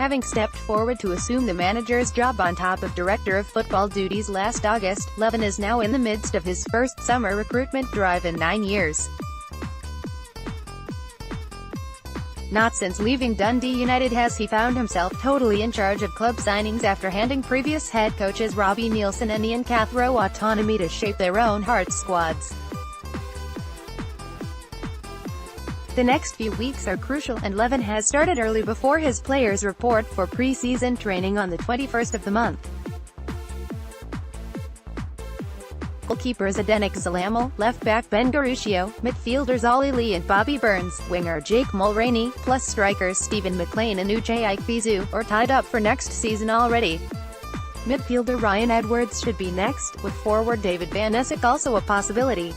Having stepped forward to assume the manager's job on top of director of football duties last August, Levein is now in the midst of his first summer recruitment drive in 9 years. Not since leaving Dundee United has he found himself totally in charge of club signings after handing previous head coaches Robbie, Neilson and Cathro autonomy to shape their own Hearts squads. The next few weeks are crucial, and Levein has started early before his players report for pre-season training on the 21st of the month. Goalkeepers Adenik Zalamel, left-back Ben Garuccio, midfielders Ollie Lee and Bobby Burns, winger Jake Mulroney, plus strikers Stephen McLean and Uche Ikpeazu, are tied up for next season already. Midfielder Ryan Edwards should be next, with forward David Van Essek also a possibility.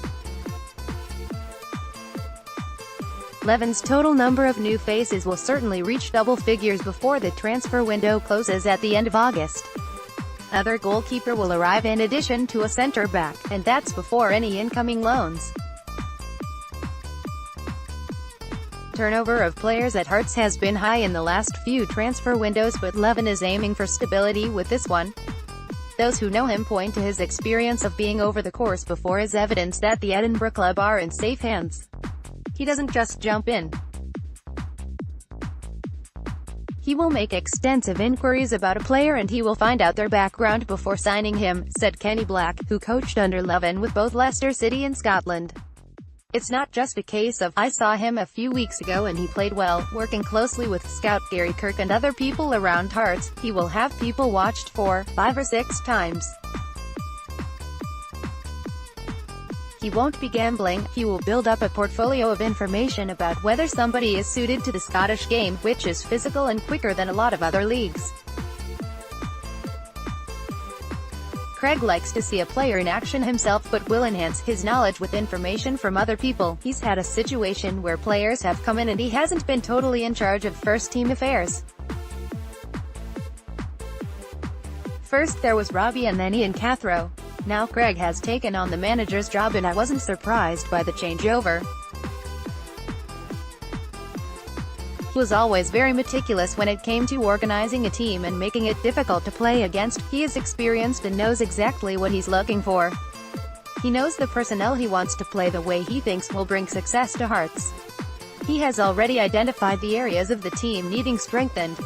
Levein's total number of new faces will certainly reach double figures before the transfer window closes at the end of August. Another goalkeeper will arrive in addition to a centre-back, and that's before any incoming loans. Turnover of players at Hearts has been high in the last few transfer windows, but Levein is aiming for stability with this one. Those who know him point to his experience of being over the course before as evidence that the Edinburgh club are in safe hands. He doesn't just jump in. He will make extensive inquiries about a player and he will find out their background before signing him, said Kenny Black, who coached under Levein with both Leicester City and Scotland. It's not just a case of, I saw him a few weeks ago and he played well. Working closely with scout Gary Kirk and other people around Hearts, he will have people watched 4, 5 or 6 times. He won't be gambling, he will build up a portfolio of information about whether somebody is suited to the Scottish game, which is physical and quicker than a lot of other leagues. Craig likes to see a player in action himself but will enhance his knowledge with information from other people. He's had a situation where players have come in and he hasn't been totally in charge of first-team affairs. First there was Robbie and then Ian Cathro. Now Craig has taken on the manager's job and I wasn't surprised by the changeover. He was always very meticulous when it came to organizing a team and making it difficult to play against. He is experienced and knows exactly what he's looking for. He knows the personnel he wants to play the way he thinks will bring success to Hearts. He has already identified the areas of the team needing strengthened.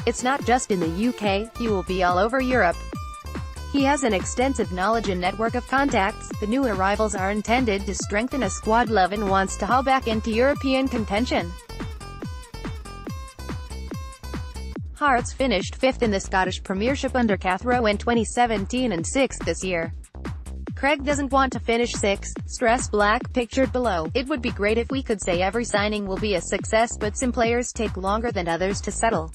It's not just in the UK, he will be all over Europe. He has an extensive knowledge and network of contacts. The new arrivals are intended to strengthen a squad Levein wants to haul back into European contention. Hearts finished 5th in the Scottish Premiership under Cathro in 2017 and 6th this year. Craig doesn't want to finish 6th, stress Black pictured below. It would be great if we could say every signing will be a success, but some players take longer than others to settle.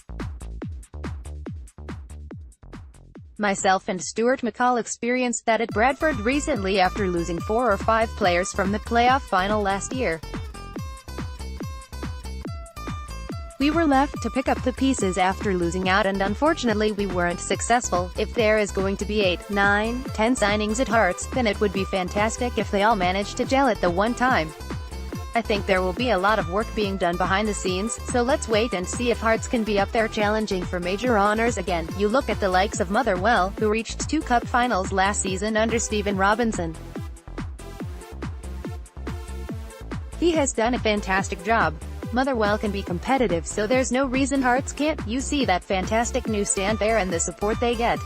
Myself and Stuart McCall experienced that at Bradford recently after losing 4 or 5 players from the playoff final last year. We were left to pick up the pieces after losing out and unfortunately we weren't successful. If there is going to be 8, 9, 10 signings at Hearts, then it would be fantastic if they all managed to gel at the one time. I think there will be a lot of work being done behind the scenes, so let's wait and see if Hearts can be up there challenging for major honours again. You look at the likes of Motherwell, who reached 2 cup finals last season under Stephen Robinson. He has done a fantastic job. Motherwell can be competitive, so there's no reason Hearts can't. You see that fantastic new stand there and the support they get.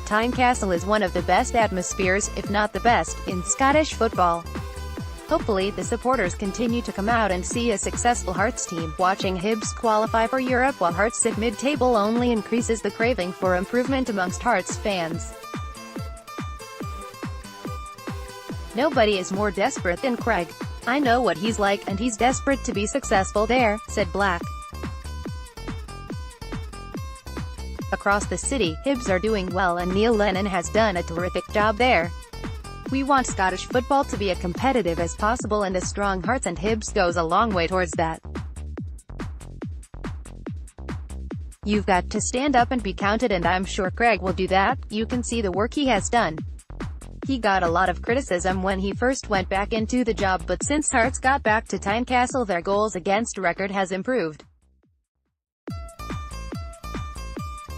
Tynecastle is one of the best atmospheres, if not the best, in Scottish football. Hopefully the supporters continue to come out and see a successful Hearts team. Watching Hibs qualify for Europe while Hearts sit mid-table only increases the craving for improvement amongst Hearts fans. Nobody is more desperate than Craig. I know what he's like, and he's desperate to be successful there, said Black. Across the city, Hibs are doing well and Neil Lennon has done a terrific job there. We want Scottish football to be as competitive as possible and as strong Hearts and Hibs goes a long way towards that. You've got to stand up and be counted and I'm sure Craig will do that. You can see the work he has done. He got a lot of criticism when he first went back into the job, but since Hearts got back to Tynecastle, their goals against record has improved.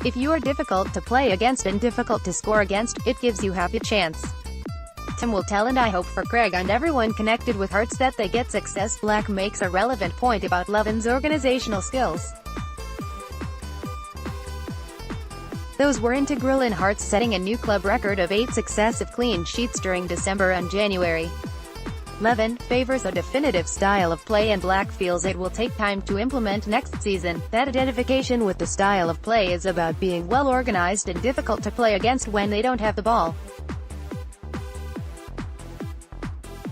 If you are difficult to play against and difficult to score against, it gives you half a chance. Tim will tell, and I hope for Craig and everyone connected with Hearts that they get success. Black makes a relevant point about Levein's organizational skills. Those were integral in Hearts setting a new club record of 8 successive clean sheets during December and January. Levein favors a definitive style of play, and Black feels it will take time to implement next season. That identification with the style of play is about being well organized and difficult to play against when they don't have the ball.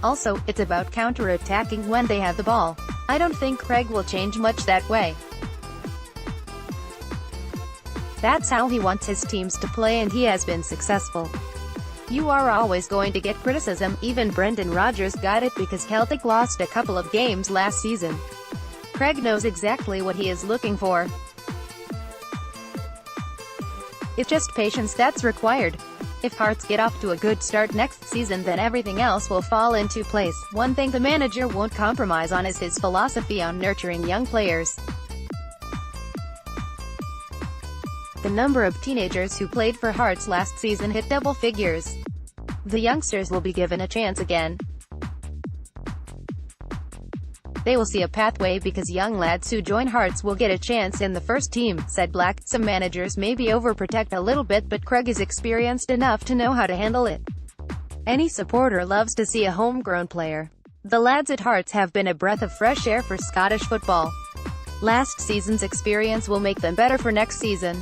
Also, it's about counter-attacking when they have the ball. I don't think Craig will change much that way. That's how he wants his teams to play, and he has been successful. You are always going to get criticism. Even Brendan Rodgers got it because Celtic lost a couple of games last season. Craig knows exactly what he is looking for. It's just patience that's required. If Hearts get off to a good start next season, then everything else will fall into place. One thing the manager won't compromise on is his philosophy on nurturing young players. The number of teenagers who played for Hearts last season hit double figures. The youngsters will be given a chance again. They will see a pathway because young lads who join Hearts will get a chance in the first team, said Black. Some managers maybe overprotect a little bit, but Craig is experienced enough to know how to handle it. Any supporter loves to see a homegrown player. The lads at Hearts have been a breath of fresh air for Scottish football. Last season's experience will make them better for next season.